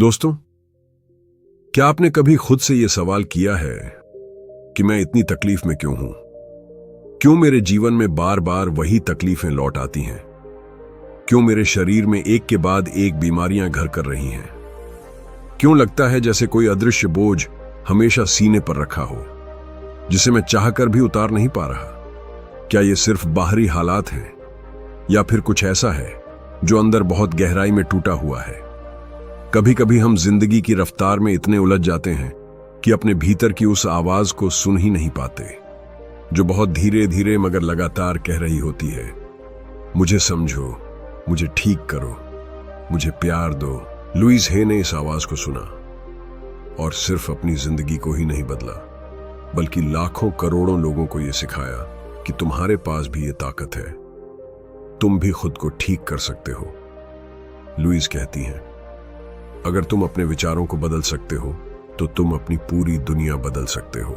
दोस्तों, क्या आपने कभी खुद से यह सवाल किया है कि मैं इतनी तकलीफ में क्यों हूं? क्यों मेरे जीवन में बार बार वही तकलीफें लौट आती हैं? क्यों मेरे शरीर में एक के बाद एक बीमारियां घर कर रही हैं? क्यों लगता है जैसे कोई अदृश्य बोझ हमेशा सीने पर रखा हो, जिसे मैं चाहकर भी उतार नहीं पा रहा? क्या ये सिर्फ बाहरी हालात हैं या फिर कुछ ऐसा है जो अंदर बहुत गहराई में टूटा हुआ है? कभी कभी हम जिंदगी की रफ्तार में इतने उलझ जाते हैं कि अपने भीतर की उस आवाज को सुन ही नहीं पाते, जो बहुत धीरे धीरे मगर लगातार कह रही होती है, मुझे समझो, मुझे ठीक करो, मुझे प्यार दो। लुईस हे ने इस आवाज को सुना और सिर्फ अपनी जिंदगी को ही नहीं बदला, बल्कि लाखों करोड़ों लोगों को यह सिखाया कि तुम्हारे पास भी ये ताकत है, तुम भी खुद को ठीक कर सकते हो। लुईस कहती हैं, अगर तुम अपने विचारों को बदल सकते हो तो तुम अपनी पूरी दुनिया बदल सकते हो।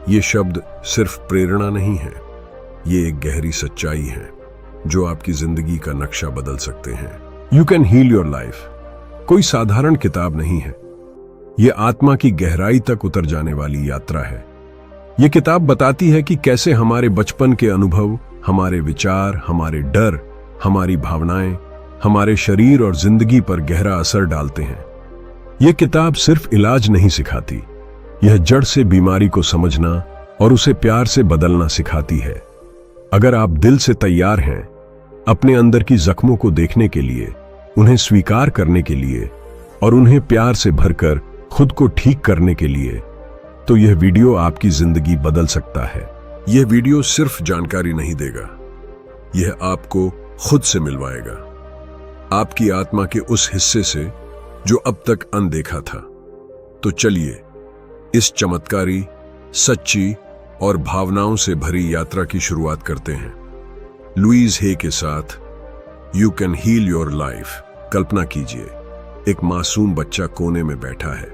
ये शब्द सिर्फ प्रेरणा नहीं है, ये एक गहरी सच्चाई है जो आपकी जिंदगी का नक्शा बदल सकते हैं। You can heal your life कोई साधारण किताब नहीं है, ये आत्मा की गहराई तक उतर जाने वाली यात्रा है। ये किताब बताती है कि कैसे हमारे बचपन के अनुभव, हमारे विचार, हमारे डर, हमारी भावनाएं हमारे शरीर और जिंदगी पर गहरा असर डालते हैं। यह किताब सिर्फ इलाज नहीं सिखाती, यह जड़ से बीमारी को समझना और उसे प्यार से बदलना सिखाती है। अगर आप दिल से तैयार हैं अपने अंदर की जख्मों को देखने के लिए, उन्हें स्वीकार करने के लिए और उन्हें प्यार से भरकर खुद को ठीक करने के लिए, तो यह वीडियो आपकी जिंदगी बदल सकता है। यह वीडियो सिर्फ जानकारी नहीं देगा, यह आपको खुद से मिलवाएगा, आपकी आत्मा के उस हिस्से से जो अब तक अनदेखा था। तो चलिए इस चमत्कारी, सच्ची और भावनाओं से भरी यात्रा की शुरुआत करते हैं। लुईस हे के साथ you can heal your life. कल्पना कीजिए, एक मासूम बच्चा कोने में बैठा है,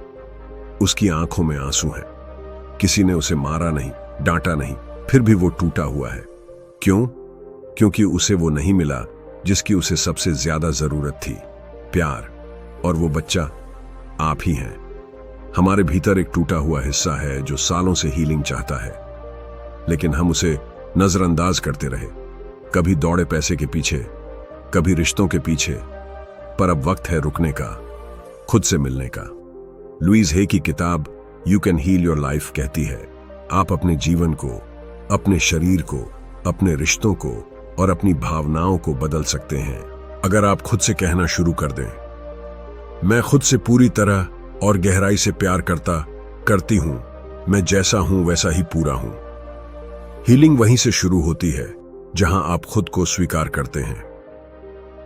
उसकी आंखों में आंसू हैं। किसी ने उसे मारा नहीं, डांटा नहीं, फिर भी वो टूटा हुआ है। क्यों? क्योंकि उसे वो नहीं मिला जिसकी उसे सबसे ज्यादा जरूरत थी, प्यार। और वो बच्चा आप ही हैं। हमारे भीतर एक टूटा हुआ हिस्सा है जो सालों से हीलिंग चाहता है, लेकिन हम उसे नजरअंदाज करते रहे। कभी दौड़े पैसे के पीछे, कभी रिश्तों के पीछे, पर अब वक्त है रुकने का, खुद से मिलने का। लुईस हे की किताब you can heal your life कहती है, आप अपने जीवन को, अपने शरीर को, अपने रिश्तों को और अपनी भावनाओं को बदल सकते हैं अगर आप खुद से कहना शुरू कर दें, मैं खुद से पूरी तरह और गहराई से प्यार करती हूं, मैं जैसा हूं वैसा ही पूरा हूं। हीलिंग वहीं से शुरू होती है जहां आप खुद को स्वीकार करते हैं।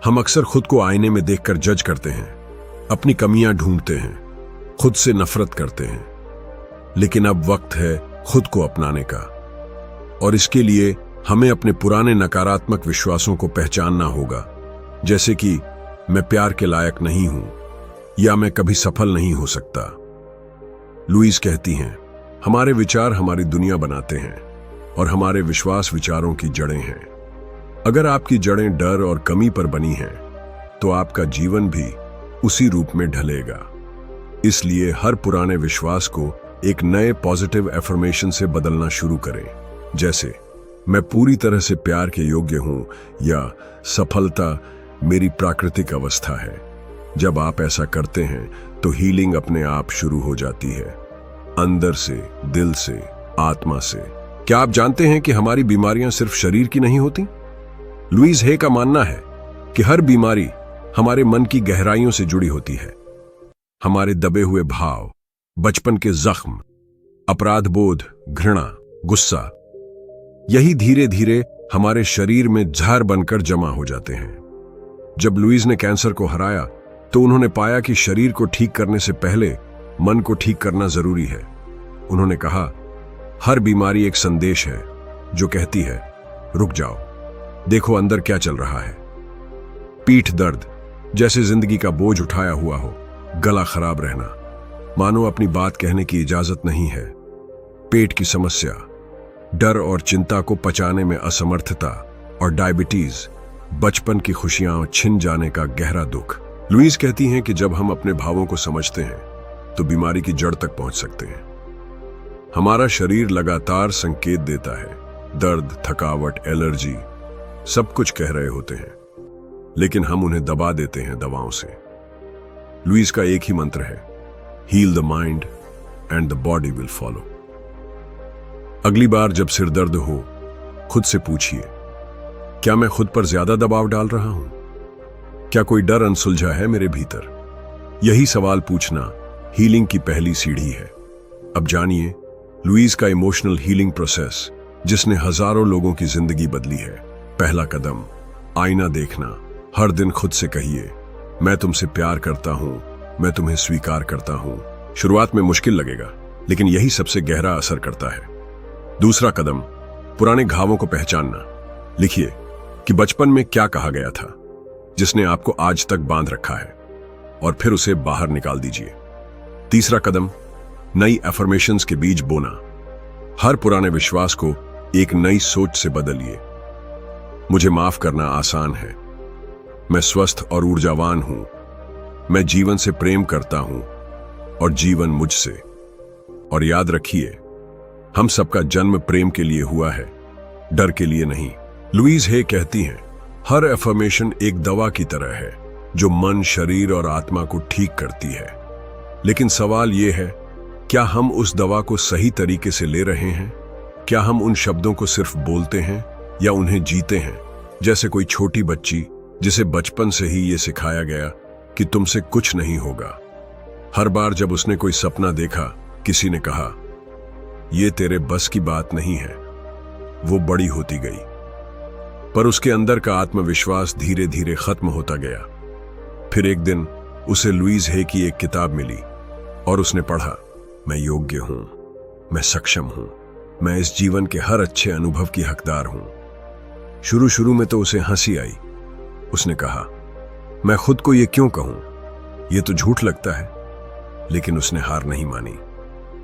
हम अक्सर खुद को आईने में देखकर जज करते हैं, अपनी कमियां ढूंढते हैं, खुद से नफरत करते हैं। लेकिन अब वक्त है खुद को अपनाने का, और इसके लिए हमें अपने पुराने नकारात्मक विश्वासों को पहचानना होगा, जैसे कि मैं प्यार के लायक नहीं हूं या मैं कभी सफल नहीं हो सकता। लुईस कहती हैं, हमारे विचार हमारी दुनिया बनाते हैं और हमारे विश्वास विचारों की जड़ें हैं। अगर आपकी जड़ें डर और कमी पर बनी हैं, तो आपका जीवन भी उसी रूप में ढलेगा। इसलिए हर पुराने विश्वास को एक नए पॉजिटिव एफर्मेशन से बदलना शुरू करें, जैसे मैं पूरी तरह से प्यार के योग्य हूं या सफलता मेरी प्राकृतिक अवस्था है। जब आप ऐसा करते हैं तो हीलिंग अपने आप शुरू हो जाती है, अंदर से, दिल से, आत्मा से। क्या आप जानते हैं कि हमारी बीमारियां सिर्फ शरीर की नहीं होती? लुईस हे का मानना है कि हर बीमारी हमारे मन की गहराइयों से जुड़ी होती है। हमारे दबे हुए भाव, बचपन के जख्म, अपराध बोध, घृणा, गुस्सा, यही धीरे धीरे हमारे शरीर में जहर बनकर जमा हो जाते हैं। जब लुईस ने कैंसर को हराया तो उन्होंने पाया कि शरीर को ठीक करने से पहले मन को ठीक करना जरूरी है। उन्होंने कहा, हर बीमारी एक संदेश है जो कहती है, रुक जाओ, देखो अंदर क्या चल रहा है। पीठ दर्द, जैसे जिंदगी का बोझ उठाया हुआ हो, गला खराब रहना, मानो अपनी बात कहने की इजाजत नहीं है। पेट की समस्या, डर और चिंता को पचाने में असमर्थता और डायबिटीज, बचपन की खुशियां छिन जाने का गहरा दुख। लुईस कहती हैं कि जब हम अपने भावों को समझते हैं तो बीमारी की जड़ तक पहुंच सकते हैं। हमारा शरीर लगातार संकेत देता है, दर्द, थकावट, एलर्जी, सब कुछ कह रहे होते हैं, लेकिन हम उन्हें दबा देते हैं दवाओं से। लुईस का एक ही मंत्र है, heal the mind and the body will follow. अगली बार जब सिर दर्द हो, खुद से पूछिए, क्या मैं खुद पर ज्यादा दबाव डाल रहा हूं? क्या कोई डर अनसुलझा है मेरे भीतर? यही सवाल पूछना हीलिंग की पहली सीढ़ी है। अब जानिए लुईस का इमोशनल हीलिंग प्रोसेस, जिसने हजारों लोगों की जिंदगी बदली है। पहला कदम, आईना देखना। हर दिन खुद से कहिए, मैं तुमसे प्यार करता हूं, मैं तुम्हें स्वीकार करता हूं। शुरुआत में मुश्किल लगेगा, लेकिन यही सबसे गहरा असर करता है। दूसरा कदम, पुराने घावों को पहचानना। लिखिए कि बचपन में क्या कहा गया था जिसने आपको आज तक बांध रखा है, और फिर उसे बाहर निकाल दीजिए। तीसरा कदम, नई एफर्मेशंस के बीज बोना। हर पुराने विश्वास को एक नई सोच से बदलिए। मुझे माफ करना आसान है, मैं स्वस्थ और ऊर्जावान हूं, मैं जीवन से प्रेम करता हूं और जीवन मुझसे। और याद रखिए, हम सबका जन्म प्रेम के लिए हुआ है, डर के लिए नहीं। लुईस हे कहती हैं, हर एफर्मेशन एक दवा की तरह है जो मन, शरीर और आत्मा को ठीक करती है। लेकिन सवाल यह है, क्या हम उस दवा को सही तरीके से ले रहे हैं? क्या हम उन शब्दों को सिर्फ बोलते हैं या उन्हें जीते हैं? जैसे कोई छोटी बच्ची जिसे बचपन से ही यह सिखाया गया कि तुमसे कुछ नहीं होगा। हर बार जब उसने कोई सपना देखा, किसी ने कहा, यह तेरे बस की बात नहीं है। वो बड़ी होती गई, पर उसके अंदर का आत्मविश्वास धीरे धीरे खत्म होता गया। फिर एक दिन उसे लुईस हे की एक किताब मिली और उसने पढ़ा, मैं योग्य हूं, मैं सक्षम हूं, मैं इस जीवन के हर अच्छे अनुभव की हकदार हूं। शुरू में तो उसे हंसी आई। उसने कहा, मैं खुद को ये क्यों कहूं, ये तो झूठ लगता है। लेकिन उसने हार नहीं मानी।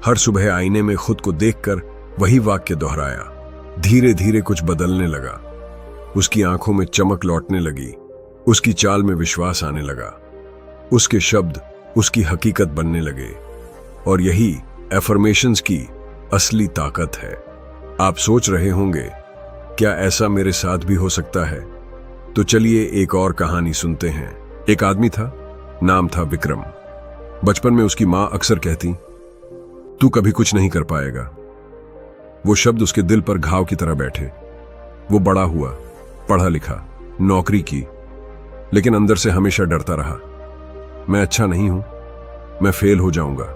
हर सुबह आईने में खुद को देखकर वही वाक्य दोहराया। धीरे धीरे कुछ बदलने लगा। उसकी आंखों में चमक लौटने लगी, उसकी चाल में विश्वास आने लगा, उसके शब्द उसकी हकीकत बनने लगे। और यही एफर्मेशंस की असली ताकत है। आप सोच रहे होंगे, क्या ऐसा मेरे साथ भी हो सकता है? तो चलिए एक और कहानी सुनते हैं। एक आदमी था, नाम था विक्रम। बचपन में उसकी मां अक्सर कहती, तू कभी कुछ नहीं कर पाएगा। वो शब्द उसके दिल पर घाव की तरह बैठे। वो बड़ा हुआ, पढ़ा लिखा, नौकरी की, लेकिन अंदर से हमेशा डरता रहा, मैं अच्छा नहीं हूं, मैं फेल हो जाऊंगा।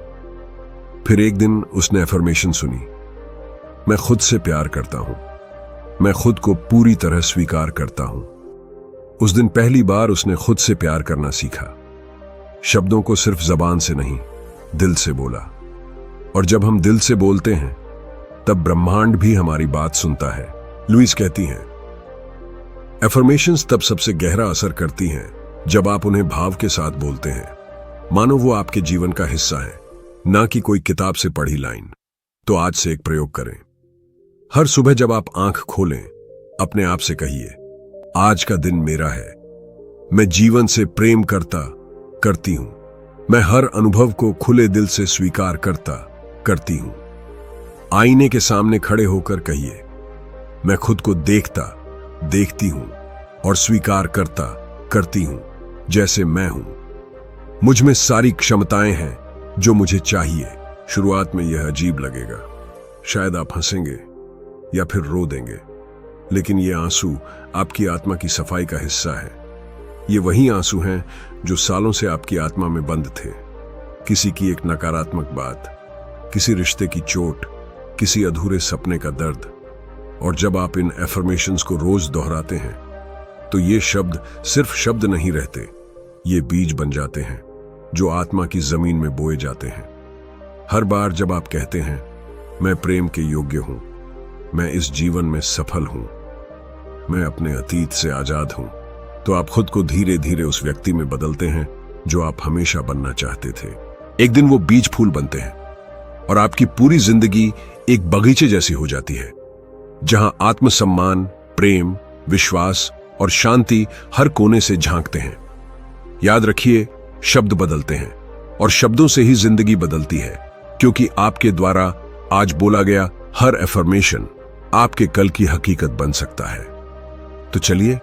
फिर एक दिन उसने एफर्मेशन सुनी, मैं खुद से प्यार करता हूं, मैं खुद को पूरी तरह स्वीकार करता हूं। उस दिन पहली बार उसने खुद से प्यार करना सीखा। शब्दों को सिर्फ जबान से नहीं, दिल से बोला। और जब हम दिल से बोलते हैं, तब ब्रह्मांड भी हमारी बात सुनता है। लुईस कहती हैं, एफर्मेशंस तब सबसे गहरा असर करती हैं जब आप उन्हें भाव के साथ बोलते हैं, मानो वो आपके जीवन का हिस्सा है, ना कि कोई किताब से पढ़ी लाइन। तो आज से एक प्रयोग करें। हर सुबह जब आप आंख खोलें, अपने आप से कहिए, आज का दिन मेरा है, मैं जीवन से प्रेम करती हूं, मैं हर अनुभव को खुले दिल से स्वीकार करती हूं। आईने के सामने खड़े होकर कहिए, मैं खुद को देखती हूं और स्वीकार करती हूं जैसे मैं हूं। मुझ में सारी क्षमताएं हैं जो मुझे चाहिए। शुरुआत में यह अजीब लगेगा, शायद आप हंसेंगे या फिर रो देंगे, लेकिन ये आंसू आपकी आत्मा की सफाई का हिस्सा है। ये वही आंसू हैं जो सालों से आपकी आत्मा में बंद थे। किसी की एक नकारात्मक बात, किसी रिश्ते की चोट, किसी अधूरे सपने का दर्द। और जब आप इन एफर्मेशंस को रोज दोहराते हैं, तो ये शब्द सिर्फ शब्द नहीं रहते, ये बीज बन जाते हैं जो आत्मा की जमीन में बोए जाते हैं। हर बार जब आप कहते हैं, मैं प्रेम के योग्य हूं, मैं इस जीवन में सफल हूं, मैं अपने अतीत से आजाद हूं, तो आप खुद को धीरे धीरे उस व्यक्ति में बदलते हैं जो आप हमेशा बनना चाहते थे। एक दिन वो बीज फूल बनते हैं और आपकी पूरी जिंदगी एक बगीचे जैसी हो जाती है, जहां आत्मसम्मान, प्रेम, विश्वास और शांति हर कोने से झांकते हैं। याद रखिए, शब्द बदलते हैं और शब्दों से ही जिंदगी बदलती है, क्योंकि आपके द्वारा आज बोला गया हर एफर्मेशन आपके कल की हकीकत बन सकता है। तो चलिए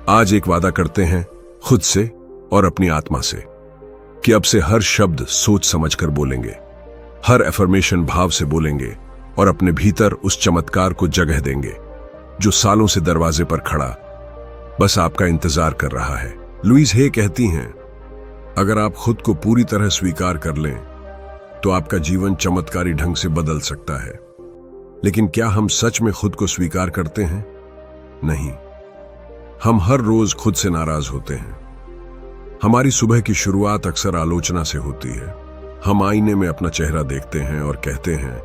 आज एक वादा करते हैं खुद से और अपनी आत्मा से कि अब से हर शब्द सोच समझकर बोलेंगे, हर एफर्मेशन भाव से बोलेंगे और अपने भीतर उस चमत्कार को जगह देंगे जो सालों से दरवाजे पर खड़ा बस आपका इंतजार कर रहा है। लुईस हे कहती हैं, अगर आप खुद को पूरी तरह स्वीकार कर लें तो आपका जीवन चमत्कारी ढंग से बदल सकता है। लेकिन क्या हम सच में खुद को स्वीकार करते हैं? नहीं। हम हर रोज खुद से नाराज होते हैं। हमारी सुबह की शुरुआत अक्सर आलोचना से होती है। हम आईने में अपना चेहरा देखते हैं और कहते हैं,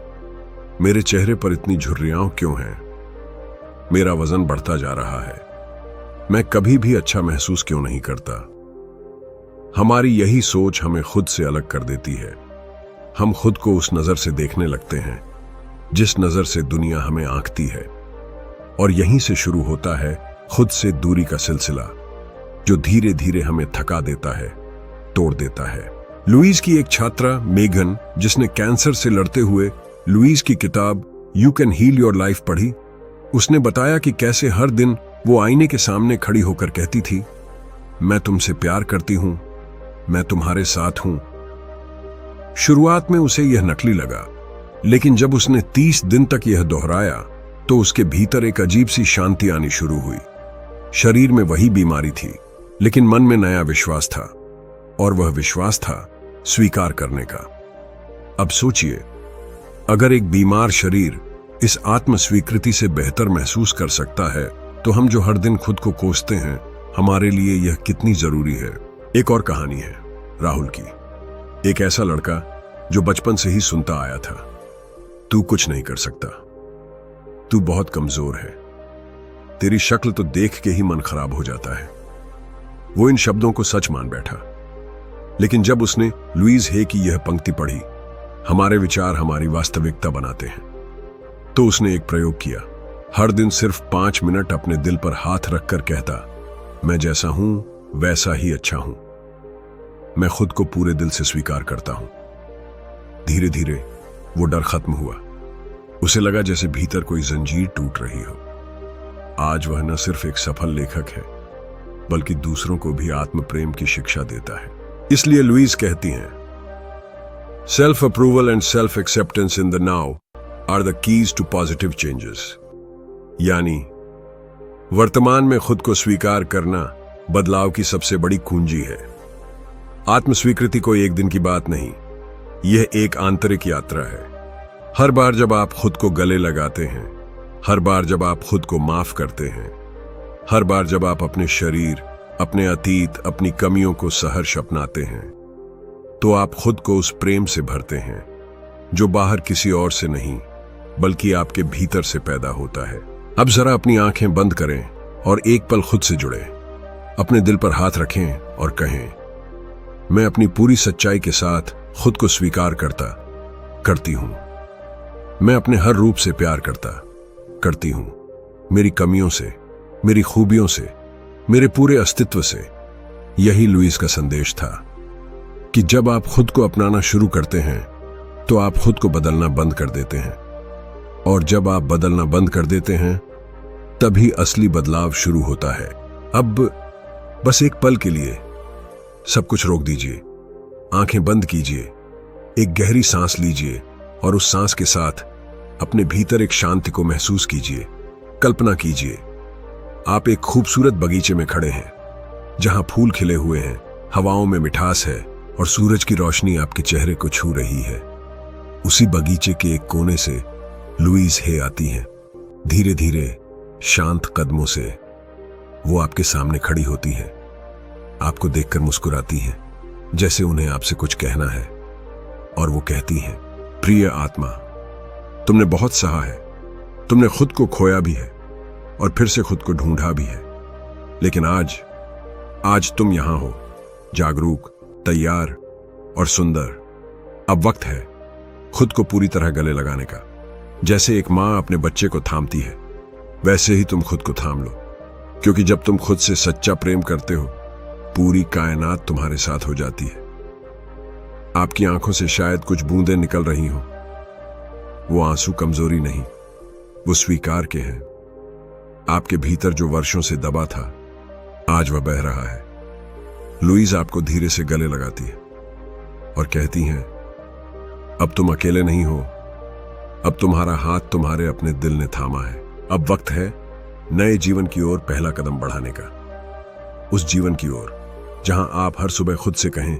मेरे चेहरे पर इतनी झुर्रियां क्यों हैं? मेरा वजन बढ़ता जा रहा है। मैं कभी भी अच्छा महसूस क्यों नहीं करता? हमारी यही सोच हमें खुद से अलग कर देती है। हम खुद को उस नजर से देखने लगते हैं जिस नजर से दुनिया हमें आंकती है, और यहीं से शुरू होता है खुद से दूरी का सिलसिला, जो धीरे धीरे हमें थका देता है, तोड़ देता है। लुईस की एक छात्रा मेगन, जिसने कैंसर से लड़ते हुए लुईस की किताब you can heal your life पढ़ी, उसने बताया कि कैसे हर दिन वो आईने के सामने खड़ी होकर कहती थी, मैं तुमसे प्यार करती हूं, मैं तुम्हारे साथ हूं। शुरुआत में उसे यह नकली लगा, लेकिन जब उसने 30 दिन तक यह दोहराया तो उसके भीतर एक अजीब सी शांति आनी शुरू हुई। शरीर में वही बीमारी थी, लेकिन मन में नया विश्वास था, और वह विश्वास था स्वीकार करने का। अब सोचिए, अगर एक बीमार शरीर इस आत्म स्वीकृति से बेहतर महसूस कर सकता है, तो हम जो हर दिन खुद को कोसते हैं, हमारे लिए यह कितनी जरूरी है। एक और कहानी है राहुल की। एक ऐसा लड़का जो बचपन से ही सुनता आया था, तू कुछ नहीं कर सकता, तू बहुत कमजोर है, तेरी शक्ल तो देख के ही मन खराब हो जाता है। वो इन शब्दों को सच मान बैठा। लेकिन जब उसने लुईस हे की यह पंक्ति पढ़ी, हमारे विचार हमारी वास्तविकता बनाते हैं, तो उसने एक प्रयोग किया। हर दिन सिर्फ 5 मिनट अपने दिल पर हाथ रखकर कहता, मैं जैसा हूं वैसा ही अच्छा हूं, मैं खुद को पूरे दिल से स्वीकार करता हूं। धीरे धीरे वो डर खत्म हुआ। उसे लगा जैसे भीतर कोई जंजीर टूट रही हो। आज वह न सिर्फ एक सफल लेखक है, बल्कि दूसरों को भी आत्म प्रेम की शिक्षा देता है। इसलिए लुईस कहती हैं, self approval and self acceptance in the now are the keys to positive changes. यानी वर्तमान में खुद को स्वीकार करना बदलाव की सबसे बड़ी कुंजी है। आत्म स्वीकृति कोई एक दिन की बात नहीं, यह एक आंतरिक यात्रा है। हर बार जब आप खुद को गले लगाते हैं, हर बार जब आप खुद को माफ करते हैं, हर बार जब आप अपने शरीर, अपने अतीत, अपनी कमियों को सहर्ष अपनाते हैं, तो आप खुद को उस प्रेम से भरते हैं जो बाहर किसी और से नहीं, बल्कि आपके भीतर से पैदा होता है। अब जरा अपनी आंखें बंद करें और एक पल खुद से जुड़े। अपने दिल पर हाथ रखें और कहें, मैं अपनी पूरी सच्चाई के साथ खुद को स्वीकार करती हूं। मैं अपने हर रूप से प्यार करती हूं, मेरी कमियों से, मेरी खूबियों से, मेरे पूरे अस्तित्व से। यही लुईस का संदेश था कि जब आप खुद को अपनाना शुरू करते हैं, तो आप खुद को बदलना बंद कर देते हैं, और जब आप बदलना बंद कर देते हैं, तभी असली बदलाव शुरू होता है। अब बस एक पल के लिए सब कुछ रोक दीजिए, आंखें बंद कीजिए, एक गहरी सांस लीजिए और उस सांस के साथ अपने भीतर एक शांति को महसूस कीजिए। कल्पना कीजिए, आप एक खूबसूरत बगीचे में खड़े हैं, जहां फूल खिले हुए हैं, हवाओं में मिठास है और सूरज की रोशनी आपके चेहरे को छू रही है। उसी बगीचे के एक कोने से लुईस हे आती हैं। धीरे धीरे शांत कदमों से वो आपके सामने खड़ी होती हैं, आपको देखकर मुस्कुराती हैं, जैसे उन्हें आपसे कुछ कहना है। और वो कहती हैं, प्रिय आत्मा, तुमने बहुत सहा है, तुमने खुद को खोया भी है और फिर से खुद को ढूंढा भी है, लेकिन आज तुम यहां हो, जागरूक, तैयार और सुंदर। अब वक्त है खुद को पूरी तरह गले लगाने का। जैसे एक मां अपने बच्चे को थामती है, वैसे ही तुम खुद को थाम लो, क्योंकि जब तुम खुद से सच्चा प्रेम करते हो, पूरी कायनात तुम्हारे साथ हो जाती है। आपकी आंखों से शायद कुछ बूंदें निकल रही हों। वो आंसू कमजोरी नहीं, वो स्वीकार के हैं। आपके भीतर जो वर्षों से दबा था, आज वह बह रहा है। लुईज आपको धीरे से गले लगाती है और कहती हैं, अब तुम अकेले नहीं हो। अब तुम्हारा हाथ तुम्हारे अपने दिल ने थामा है। अब वक्त है नए जीवन की ओर पहला कदम बढ़ाने का। उस जीवन की ओर जहां आप हर सुबह खुद से कहें,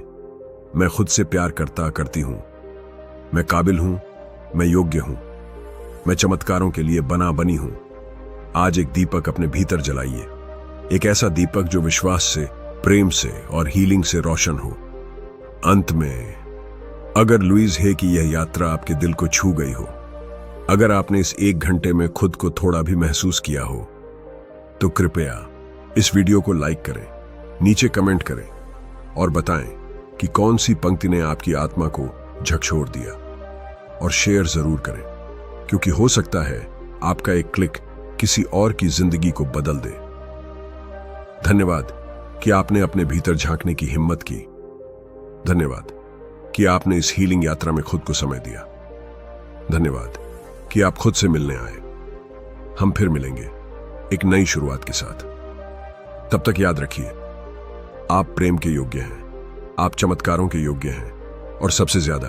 मैं खुद से प्यार करती हूं, मैं काबिल हूं, मैं योग्य हूं, मैं चमत्कारों के लिए बनी हूं। आज एक दीपक अपने भीतर जलाइए, एक ऐसा दीपक जो विश्वास से, प्रेम से और हीलिंग से रोशन हो। अंत में, अगर लुईज है कि यह यात्रा आपके दिल को छू गई हो, अगर आपने इस 1 घंटे में खुद को थोड़ा भी महसूस किया हो, तो कृपया इस वीडियो को लाइक करें, नीचे कमेंट करें और बताएं कि कौन सी पंक्ति ने आपकी आत्मा को झकझोर दिया। और शेयर जरूर करें, क्योंकि हो सकता है आपका एक क्लिक किसी और की जिंदगी को बदल दे। धन्यवाद कि आपने अपने भीतर झांकने की हिम्मत की। धन्यवाद कि आपने इस हीलिंग यात्रा में खुद को समय दिया। धन्यवाद कि आप खुद से मिलने आए। हम फिर मिलेंगे एक नई शुरुआत के साथ। तब तक याद रखिए, आप प्रेम के योग्य हैं, आप चमत्कारों के योग्य हैं और सबसे ज्यादा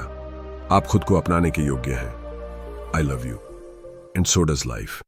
आप खुद को अपनाने के योग्य हैं। I love you and so does life.